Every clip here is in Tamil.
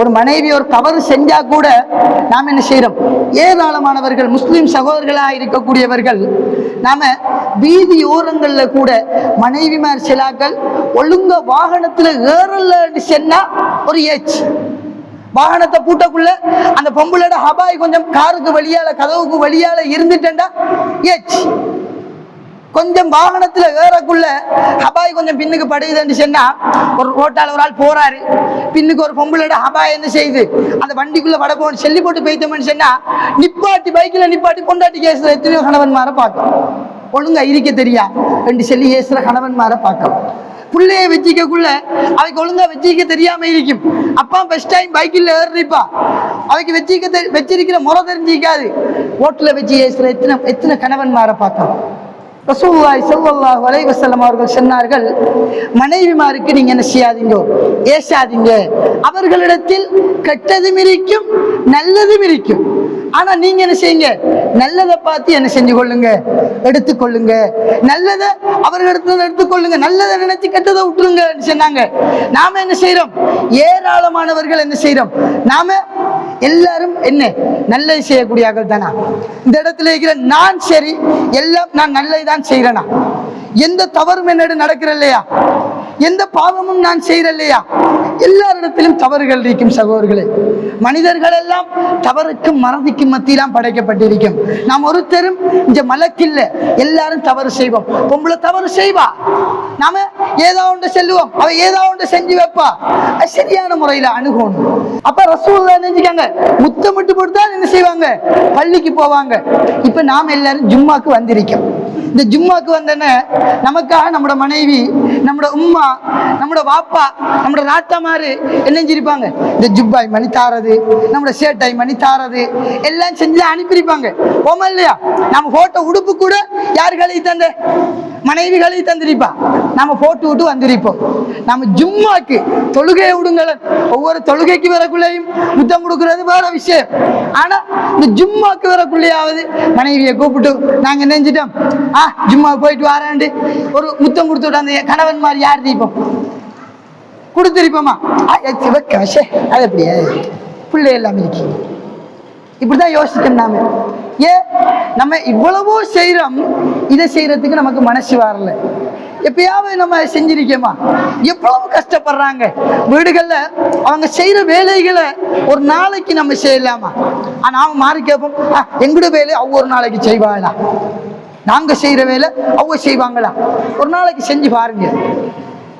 ஒரு மனைவி ஒரு தவறு செஞ்சா கூட நாம் என்ன செய்யறோம்? ஏராளமானவர்கள் முஸ்லிம் சகோதரர்களாக இருக்கக்கூடியவர்கள் நாம வீதி ஓரங்கள்ல கூட மனைவிமார் சிலாக்கள் ஒழுங்க வாகனத்துல ஏறலன்னு சொன்னா ஒரு ஏச்சு, வாகனத்தை பூட்டக்குள்ள அந்த பொம்புளோட ஹபாய் கொஞ்சம் காருக்கு வழியால கதவுக்கு வழியால இருந்துட்டேன்டா ஏச்சு, கொஞ்சம் வாகனத்துல ஏறக்குள்ள ஹபாய் கொஞ்சம் பின்னுக்கு படுகுதுன்னு சொன்னா, ஒரு ரோட்டால ஒரு ஆள் போறாரு, பின்னுக்கு ஒரு பொம்பளோட ஹபாய் என்ன செய்யுது அந்த வண்டிக்குள்ள வடப்போன்னு செல்லி போட்டு போய்த்தோம்னு சொன்னா, நிப்பாட்டி பைக்கில் நிப்பாட்டி பொண்டாட்டி கேசுற எத்தனையோ கணவன்மாரை பார்க்கும். ஒழுங்கா இருக்க தெரியா ரெண்டு செல்லி ஏசுற கணவன்மாரை பார்க்கும். பிள்ளைய வச்சிக்கக்குள்ள அவைக்கு ஒழுங்கா வச்சிக்க தெரியாம இருக்கும். அப்பா ஃபர்ஸ்ட் டைம் பைக்கில் ஏறிப்பா, அவைக்கு வச்சிருக்கிற முறை தெரிஞ்சிக்காது. ரோட்டில் வச்சு ஏசுற எத்தனை கணவன்மாரை பார்க்கும். ரசூலுல்லாஹி ஸல்லல்லாஹு அலைஹி வஸல்லம் அவர்கள் சொன்னார்கள், மனைவிமாருக்கு நீங்க என்ன செய்யாதீங்க, ஏசாதீங்க. அவர்களிடத்தில் கெட்டதும் இருக்கும் நல்லதும் இருக்கும். ஆனா நீங்க என்ன செய்யுங்க, நல்லதை பார்த்து என்ன செஞ்சு கொள்ளுங்க, எடுத்துக்கொள்ளுங்க. நல்லதை அவர்களிடத்துல எடுத்துக்கொள்ளுங்க, நல்லதை நினைச்சு கெட்டதை விட்டுருங்க சொன்னாங்க. நாம என்ன செய்யறோம்? ஏராளமானவர்கள் என்ன செய்யறோம்? நாம எல்லாரும் என்ன நல்லது செய்யக்கூடியவர்கள் தானா? இந்த இடத்துல இருக்கிற நான் சரி, எல்லாம் நான் நல்லதுதான் செய்யறேனா? எந்த தவறும் என்னோட நடக்கிற இல்லையா? எந்த பாவமும் நான் செய்யற இல்லையா? எல்லாரிடத்திலும் தவறுகள் இருக்கும் சகோதரர்களே. மனிதர்கள் எல்லாம் தவறுக்கும் மறதிக்கும் மத்தியெல்லாம் படைக்கப்பட்டிருக்கும். நாம் ஒருத்தரும் இந்த மலக்கில்ல, எல்லாரும் தவறு செய்வோம். பொம்பளை தவறு செய்வா, நாம ஏதோ ஒன்று செல்லுவோம், அவ ஏதோ ஒன்று செஞ்சு வைப்பா. சரியான முறையில அணுகணும். அப்ப ரசூலுல்லாஹ் நினைச்சுக்காங்க, முத்தமிட்டு போட்டு என்ன செய்வாங்க, பள்ளிக்கு போவாங்க. இப்ப நாம எல்லாரும் ஜும்மாக்கு வந்திருக்கோம். இந்த ஜும்மாக்கு வந்தன நமக்காக நம்மட மனைவி, நம்மட உம்மா, நம்மட வாப்பா, நம்மட ராத்தாமாரு என்ன செஞ்சிருப்பாங்க, இந்த ஜுப்பாய் மணி தாரது, நம்மட சேட்டாய் மணி தாரது எல்லாம் செஞ்சு அனுப்பியிருப்பாங்க. போமா இல்லையா? நம்ம போட்ட உடுப்பு கூட யாருகளை தந்த, மனைவிகளை தந்திருப்பா. நாம போட்டு விட்டு வந்திருப்போம். நம்ம ஜும்மாக்கு தொழுகையை விடுங்கள, ஒவ்வொரு தொழுகைக்கு வரக்குள்ளையும் முத்தம் கொடுக்கறது வேற விஷயம். ஆனா இந்த ஜும்மாக்கு வரக்குள்ளையாவது மனைவியை கூப்பிட்டு நாங்க நினைஞ்சிட்டோம், ஜும்மா போயிட்டு வாராண்டு ஒரு முத்தம் கொடுத்து விட்டு அந்த கணவன் மாதிரி யார் தீப்போம் கொடுத்திருப்போமா? அது அப்படியே பிள்ளை எல்லாம் இருக்கு. இப்படிதான் யோசிக்கணும் நாம. ஏன் நம்ம இவ்வளவோ செய்யறோம், இதை செய்யறதுக்கு நமக்கு மனசு வரல. எப்பயாவது நம்ம செஞ்சிருக்கோமா? எவ்வளவு கஷ்டப்படுறாங்க வீடுகள்ல, அவங்க செய்யற வேலைகளை ஒரு நாளைக்கு நம்ம செய்யலாமா? ஆனா அவன் மாறி கேட்போம், எங்களோட வேலை ஒவ்வொரு நாளைக்கு செய்வாங்களா? நாங்க செய்யற வேலை அவங்க செய்வாங்களா? ஒரு நாளைக்கு செஞ்சு பாருங்க.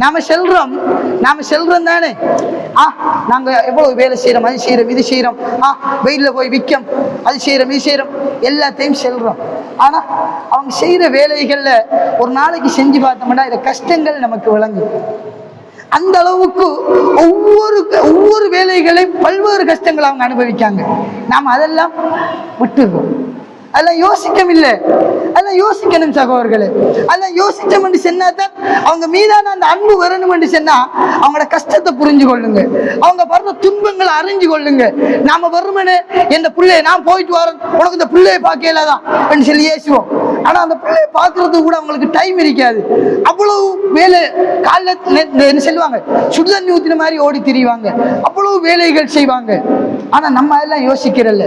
நாம செல்றோம் தானே, நாங்க எவ்வளவு வேலை செய்யறோம், அது செய்யறோம் இது செய்யறோம், வெயில போய் விற்கும், அது செய்யறோம் இது செய்யறோம், எல்லாத்தையும் செல்றோம். ஆனா அவங்க செய்யற வேலைகள்ல ஒரு நாளைக்கு செஞ்சு பார்த்தோம்னா இந்த கஷ்டங்கள் நமக்கு விளங்கும். அந்த அளவுக்கு ஒவ்வொரு வேலைகளையும் பல்வேறு கஷ்டங்கள் அவங்க அனுபவிக்காங்க. நாம் அதெல்லாம் விட்டுருவோம். அதெல்லாம் யோசிக்கம் இல்லை, அதெல்லாம் யோசிக்கணும் சகோதரர்களே. அதெல்லாம் யோசிச்சோம் என்று சொன்னாதான் அவங்க மீதான அந்த அன்பு வரணும் என்று சொன்னா அவங்களோட கஷ்டத்தை புரிஞ்சு கொள்ளுங்க, அவங்க வர்ற துன்பங்களை அறிஞ்சு கொள்ளுங்க. நாம வருமனே இந்த பிள்ளைய நான் போயிட்டு வரேன், உனக்கு இந்த பிள்ளைய பார்க்கலாதான் சொல்லி ஏசுவோம். ஆனா அந்த பிள்ளைய பார்க்கறதுக்கு கூட அவங்களுக்கு டைம் இருக்காது. அவ்வளவு வேலை, காலைல என்ன சொல்லுவாங்க, சுடுதண்ணி ஊத்தின மாதிரி ஓடி திரிவாங்க, அவ்வளவு வேலைகள் செய்வாங்க. ஆனா நம்ம அதெல்லாம் யோசிக்கிறல்ல.